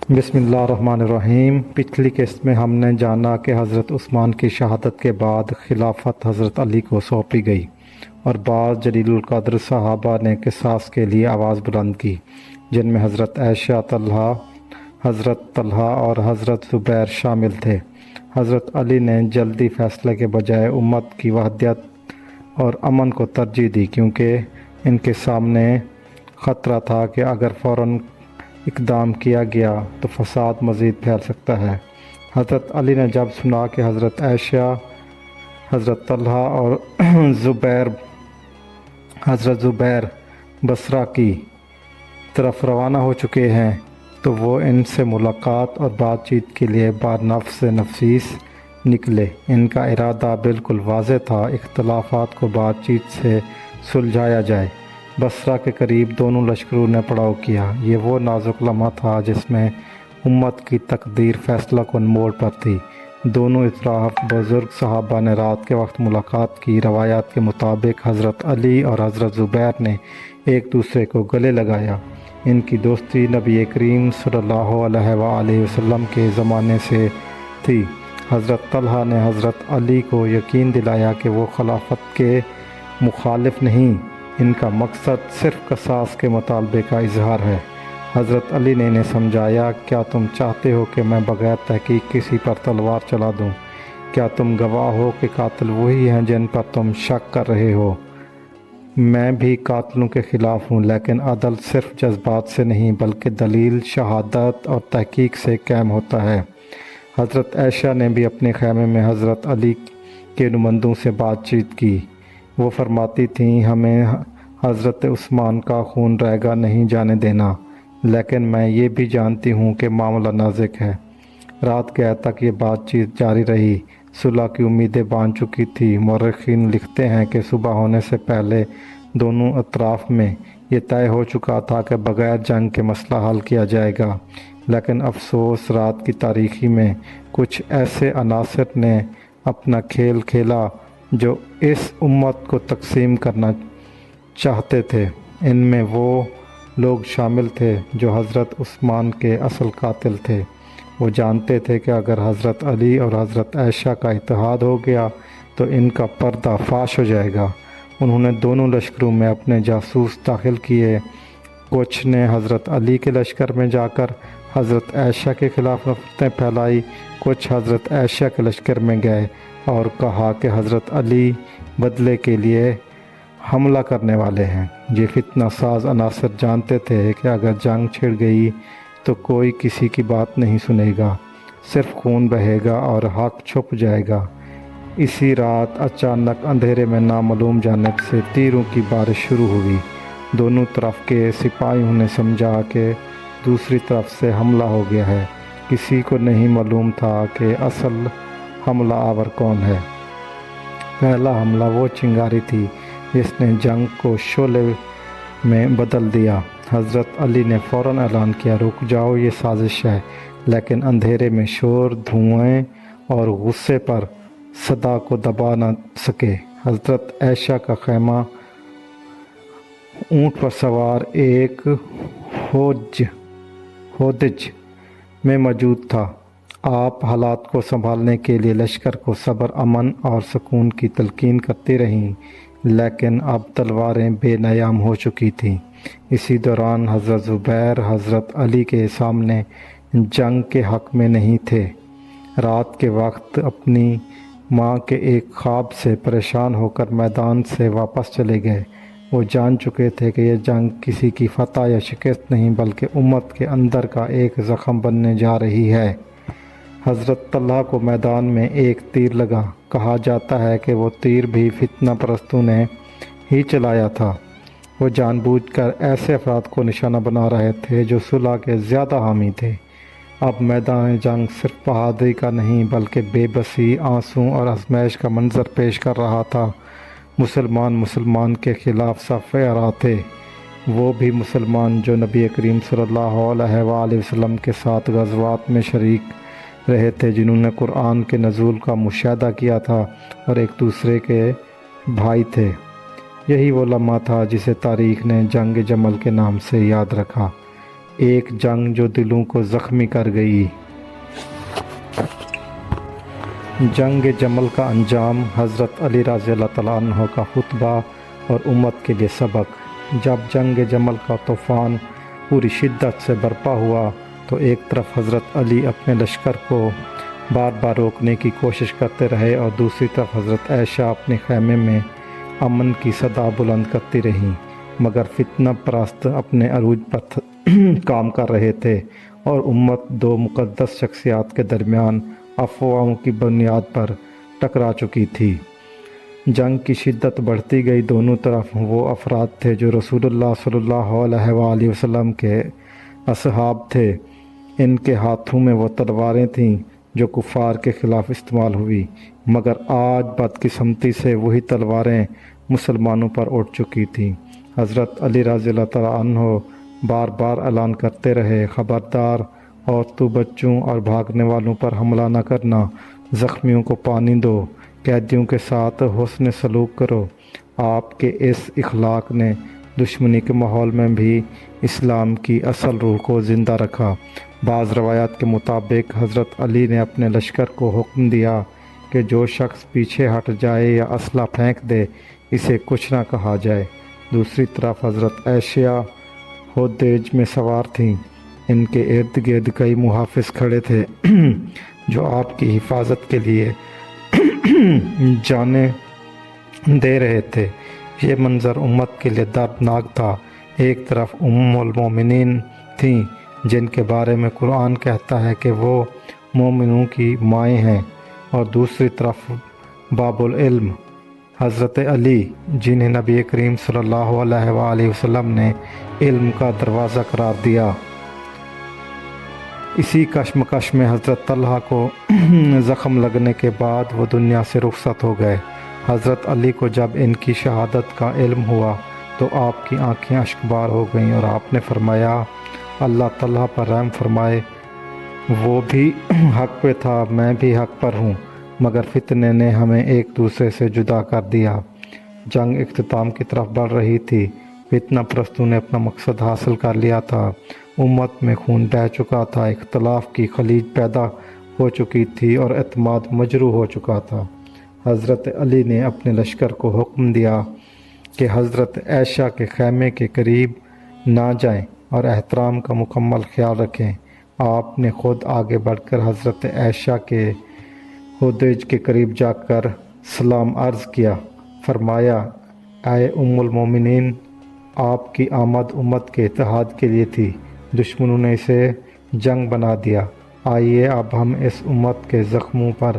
بسم اللہ الرحمن الرحیم۔ پچھلی قسط میں ہم نے جانا کہ حضرت عثمان کی شہادت کے بعد خلافت حضرت علی کو سونپی گئی اور بعض جلیل القدر صحابہ نے قصاص کے لیے آواز بلند کی، جن میں حضرت عائشہ، حضرت طلحہ اور حضرت زبیر شامل تھے۔ حضرت علی نے جلدی فیصلے کے بجائے امت کی وحدت اور امن کو ترجیح دی، کیونکہ ان کے سامنے خطرہ تھا کہ اگر فوراً اقدام کیا گیا تو فساد مزید پھیل سکتا ہے۔ حضرت علی نے جب سنا کہ حضرت عائشہ، حضرت طلحہ اور حضرت زبیر بصرہ کی طرف روانہ ہو چکے ہیں تو وہ ان سے ملاقات اور بات چیت کے لیے بنفس نفیس نکلے۔ ان کا ارادہ بالکل واضح تھا، اختلافات کو بات چیت سے سلجھایا جائے۔ بصرہ کے قریب دونوں لشکروں نے پڑاؤ کیا۔ یہ وہ نازک لمحہ تھا جس میں امت کی تقدیر فیصلہ کن موڑ پر تھی۔ دونوں اطراف بزرگ صحابہ نے رات کے وقت ملاقات کی۔ روایات کے مطابق حضرت علی اور حضرت زبیر نے ایک دوسرے کو گلے لگایا۔ ان کی دوستی نبی کریم صلی اللہ علیہ وآلہ وسلم کے زمانے سے تھی۔ حضرت طلحہ نے حضرت علی کو یقین دلایا کہ وہ خلافت کے مخالف نہیں، ان کا مقصد صرف قصاص کے مطالبے کا اظہار ہے۔ حضرت علی نے انہیں سمجھایا، کیا تم چاہتے ہو کہ میں بغیر تحقیق کسی پر تلوار چلا دوں؟ کیا تم گواہ ہو کہ قاتل وہی ہیں جن پر تم شک کر رہے ہو؟ میں بھی قاتلوں کے خلاف ہوں، لیکن عدل صرف جذبات سے نہیں بلکہ دلیل، شہادت اور تحقیق سے قائم ہوتا ہے۔ حضرت عائشہ نے بھی اپنے خیمے میں حضرت علی کے نمائندوں سے بات چیت کی۔ وہ فرماتی تھیں، ہمیں حضرت عثمان کا خون رائگاں نہیں جانے دینا، لیکن میں یہ بھی جانتی ہوں کہ معاملہ نازک ہے۔ رات گئے تک یہ بات چیت جاری رہی، صلح کی امیدیں باندھ چکی تھی۔ مورخین لکھتے ہیں کہ صبح ہونے سے پہلے دونوں اطراف میں یہ طے ہو چکا تھا کہ بغیر جنگ کے مسئلہ حل کیا جائے گا، لیکن افسوس رات کی تاریکی میں کچھ ایسے عناصر نے اپنا کھیل کھیلا جو اس امت کو تقسیم کرنا چاہتے تھے۔ ان میں وہ لوگ شامل تھے جو حضرت عثمان کے اصل قاتل تھے۔ وہ جانتے تھے کہ اگر حضرت علی اور حضرت عائشہ کا اتحاد ہو گیا تو ان کا پردہ فاش ہو جائے گا۔ انہوں نے دونوں لشکروں میں اپنے جاسوس داخل کیے۔ کچھ نے حضرت علی کے لشکر میں جا کر حضرت عائشہ کے خلاف نفرتیں پھیلائی، کچھ حضرت عائشہ کے لشکر میں گئے اور کہا کہ حضرت علی بدلے کے لیے حملہ کرنے والے ہیں۔ یہ فتنہ ساز عناصر جانتے تھے کہ اگر جنگ چھڑ گئی تو کوئی کسی کی بات نہیں سنے گا، صرف خون بہے گا اور حق چھپ جائے گا۔ اسی رات اچانک اندھیرے میں نامعلوم جانب سے تیروں کی بارش شروع ہوئی۔ دونوں طرف کے سپاہیوں نے سمجھا کہ دوسری طرف سے حملہ ہو گیا ہے۔ کسی کو نہیں معلوم تھا کہ اصل حملہ آور کون ہے۔ پہلا حملہ وہ چنگاری تھی جس نے جنگ کو شعلے میں بدل دیا۔ حضرت علی نے فوراً اعلان کیا، رک جاؤ، یہ سازش ہے، لیکن اندھیرے میں شور، دھوئیں اور غصے پر صدا کو دبا نہ سکے۔ حضرت عائشہ کا خیمہ اونٹ پر سوار ایک ہودج میں موجود تھا۔ آپ حالات کو سنبھالنے کے لیے لشکر کو صبر، امن اور سکون کی تلقین کرتی رہیں، لیکن اب تلواریں بے نیام ہو چکی تھیں۔ اسی دوران حضرت زبیر حضرت علی کے سامنے جنگ کے حق میں نہیں تھے۔ رات کے وقت اپنی ماں کے ایک خواب سے پریشان ہو کر میدان سے واپس چلے گئے۔ وہ جان چکے تھے کہ یہ جنگ کسی کی فتح یا شکست نہیں بلکہ امت کے اندر کا ایک زخم بننے جا رہی ہے۔ حضرت طلحہ کو میدان میں ایک تیر لگا۔ کہا جاتا ہے کہ وہ تیر بھی فتنہ پرستوں نے ہی چلایا تھا۔ وہ جان بوجھ کر ایسے افراد کو نشانہ بنا رہے تھے جو صلح کے زیادہ حامی تھے۔ اب میدان جنگ صرف بہادری کا نہیں بلکہ بے بسی، آنسوں اور آزمائش کا منظر پیش کر رہا تھا۔ مسلمان کے خلاف صف عرا تھے، وہ بھی مسلمان جو نبی کریم صلی اللہ علیہ وآلہ وسلم کے ساتھ غزوات میں شریک رہے تھے، جنہوں نے قرآن کے نزول کا مشاہدہ کیا تھا اور ایک دوسرے کے بھائی تھے۔ یہی وہ لمحہ تھا جسے تاریخ نے جنگ جمل کے نام سے یاد رکھا۔ ایک جنگ جو دلوں کو زخمی کر گئی۔ جنگ جمل کا انجام، حضرت علی رضی اللہ تعالیٰ عنہ کا خطبہ اور امت کے لیے سبق۔ جب جنگ جمل کا طوفان پوری شدت سے برپا ہوا تو ایک طرف حضرت علی اپنے لشکر کو بار بار روکنے کی کوشش کرتے رہے اور دوسری طرف حضرت عائشہ اپنے خیمے میں امن کی صدا بلند کرتی رہیں، مگر فتنہ پرست اپنے عروج پر کام کر رہے تھے اور امت دو مقدس شخصیات کے درمیان افواہوں کی بنیاد پر ٹکرا چکی تھی۔ جنگ کی شدت بڑھتی گئی۔ دونوں طرف وہ افراد تھے جو رسول اللہ صلی اللہ علیہ وآلہ وسلم کے اصحاب تھے۔ ان کے ہاتھوں میں وہ تلواریں تھیں جو کفار کے خلاف استعمال ہوئی، مگر آج بدقسمتی سے وہی تلواریں مسلمانوں پر اٹھ چکی تھیں۔ حضرت علی رضی اللہ تعالیٰ عنہ بار بار اعلان کرتے رہے، خبردار، عورتوں، بچوں اور بھاگنے والوں پر حملہ نہ کرنا، زخمیوں کو پانی دو، قیدیوں کے ساتھ حسن سلوک کرو۔ آپ کے اس اخلاق نے دشمنی کے ماحول میں بھی اسلام کی اصل روح کو زندہ رکھا۔ بعض روایات کے مطابق حضرت علی نے اپنے لشکر کو حکم دیا کہ جو شخص پیچھے ہٹ جائے یا اسلحہ پھینک دے اسے کچھ نہ کہا جائے۔ دوسری طرف حضرت عائشہ ہودیج میں سوار تھیں۔ ان کے ارد گرد کئی محافظ کھڑے تھے جو آپ کی حفاظت کے لیے جانیں دے رہے تھے۔ یہ منظر امت کے لیے دردناک تھا۔ ایک طرف ام المومنین تھیں جن کے بارے میں قرآن کہتا ہے کہ وہ مومنوں کی مائیں ہیں، اور دوسری طرف باب العلم حضرت علی، جنہیں نبی کریم صلی اللہ علیہ وآلہ وسلم نے علم کا دروازہ قرار دیا۔ اسی کشمکش میں حضرت طلحہ کو زخم لگنے کے بعد وہ دنیا سے رخصت ہو گئے۔ حضرت علی کو جب ان کی شہادت کا علم ہوا تو آپ کی آنکھیں اشکبار ہو گئیں اور آپ نے فرمایا، اللہ طلحہ پر رحم فرمائے، وہ بھی حق پہ تھا، میں بھی حق پر ہوں، مگر فتنے نے ہمیں ایک دوسرے سے جدا کر دیا۔ جنگ اختتام کی طرف بڑھ رہی تھی۔ فتنہ پرستوں نے اپنا مقصد حاصل کر لیا تھا۔ امت میں خون بہہ چکا تھا، اختلاف کی خلیج پیدا ہو چکی تھی اور اعتماد مجروح ہو چکا تھا۔ حضرت علی نے اپنے لشکر کو حکم دیا کہ حضرت عائشہ کے خیمے کے قریب نہ جائیں اور احترام کا مکمل خیال رکھیں۔ آپ نے خود آگے بڑھ کر حضرت عائشہ کے ہودیج کے قریب جا کر سلام عرض کیا، فرمایا، اے ام المومنین، آپ کی آمد امت کے اتحاد کے لیے تھی، دشمنوں نے اسے جنگ بنا دیا، آئیے اب ہم اس امت کے زخموں پر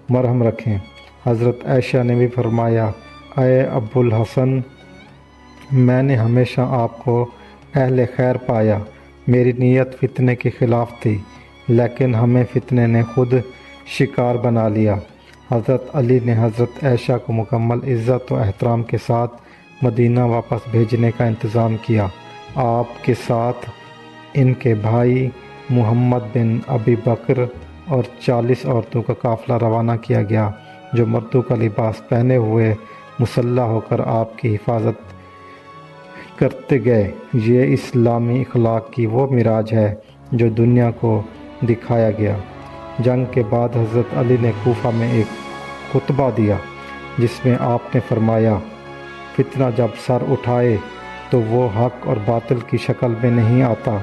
مرہم رکھیں۔ حضرت عائشہ نے بھی فرمایا، اے ابو الحسن، میں نے ہمیشہ آپ کو اہل خیر پایا، میری نیت فتنے کے خلاف تھی، لیکن ہمیں فتنے نے خود شکار بنا لیا۔ حضرت علی نے حضرت عائشہ کو مکمل عزت و احترام کے ساتھ مدینہ واپس بھیجنے کا انتظام کیا۔ آپ کے ساتھ ان کے بھائی محمد بن ابی بکر اور 40 عورتوں کا قافلہ روانہ کیا گیا، جو مردوں کا لباس پہنے ہوئے مسلح ہو کر آپ کی حفاظت کرتے گئے۔ یہ اسلامی اخلاق کی وہ معراج ہے جو دنیا کو دکھایا گیا۔ جنگ کے بعد حضرت علی نے کوفہ میں ایک خطبہ دیا جس میں آپ نے فرمایا، فتنہ جب سر اٹھائے تو وہ حق اور باطل کی شکل میں نہیں آتا،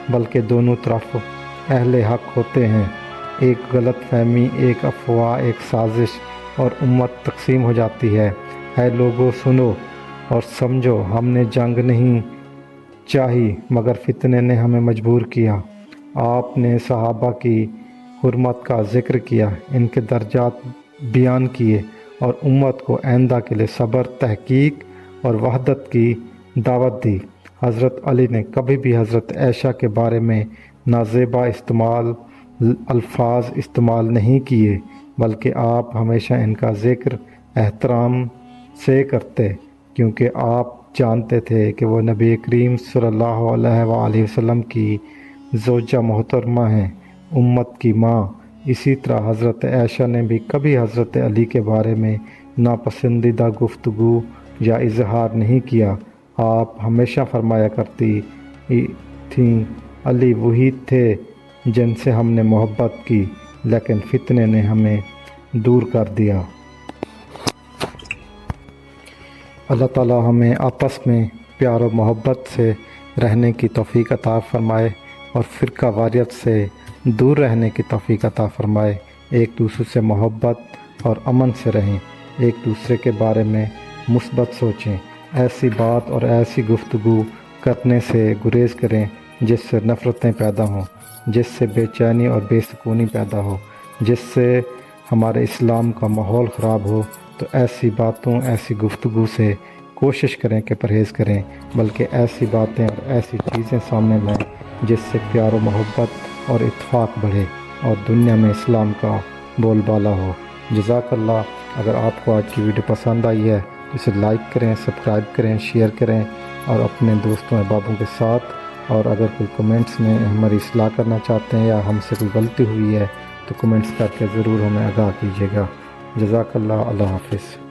بلکہ دونوں طرف اہل حق ہوتے ہیں۔ ایک غلط فہمی، ایک افواہ، ایک سازش اور امت تقسیم ہو جاتی ہے۔ اے لوگو، سنو اور سمجھو، ہم نے جنگ نہیں چاہی مگر فتنے نے ہمیں مجبور کیا۔ آپ نے صحابہ کی حرمت کا ذکر کیا، ان کے درجات بیان کیے اور امت کو آئندہ کے لیے صبر، تحقیق اور وحدت کی دعوت دی۔ حضرت علی نے کبھی بھی حضرت عائشہ کے بارے میں نازیبا الفاظ استعمال نہیں کیے، بلکہ آپ ہمیشہ ان کا ذکر احترام سے کرتے، کیونکہ آپ جانتے تھے کہ وہ نبی کریم صلی اللہ علیہ وآلہ وسلم کی زوجہ محترمہ ہیں، امت کی ماں۔ اسی طرح حضرت عائشہ نے بھی کبھی حضرت علی کے بارے میں ناپسندیدہ گفتگو یا اظہار نہیں کیا۔ آپ ہمیشہ فرمایا کرتی تھیں علی وہی تھے جن سے ہم نے محبت کی، لیکن فتنے نے ہمیں دور کر دیا۔ اللہ تعالی ہمیں آپس میں پیار و محبت سے رہنے کی توفیق عطا فرمائے اور فرقہ واریت سے دور رہنے کی توفیق عطا فرمائے۔ ایک دوسرے سے محبت اور امن سے رہیں، ایک دوسرے کے بارے میں مثبت سوچیں، ایسی بات اور ایسی گفتگو کرنے سے گریز کریں جس سے نفرتیں پیدا ہوں، جس سے بے چینی اور بے سکونی پیدا ہو، جس سے ہمارے اسلام کا ماحول خراب ہو۔ تو ایسی باتوں، ایسی گفتگو سے کوشش کریں کہ پرہیز کریں، بلکہ ایسی باتیں اور ایسی چیزیں سامنے لائیں جس سے پیار و محبت اور اتفاق بڑھے اور دنیا میں اسلام کا بول بالا ہو۔ جزاک اللہ۔ اگر آپ کو آج کی ویڈیو پسند آئی ہے تو اسے لائک کریں، سبسکرائب کریں، شیئر کریں اور اپنے دوستوں احبابوں کے ساتھ، اور اگر کوئی کمنٹس میں ہماری اصلاح کرنا چاہتے ہیں یا ہم سے کوئی غلطی ہوئی ہے تو کمنٹس کر کے ضرور ہمیں آگاہ کیجیے گا۔ جزاک اللہ۔ اللہ حافظ۔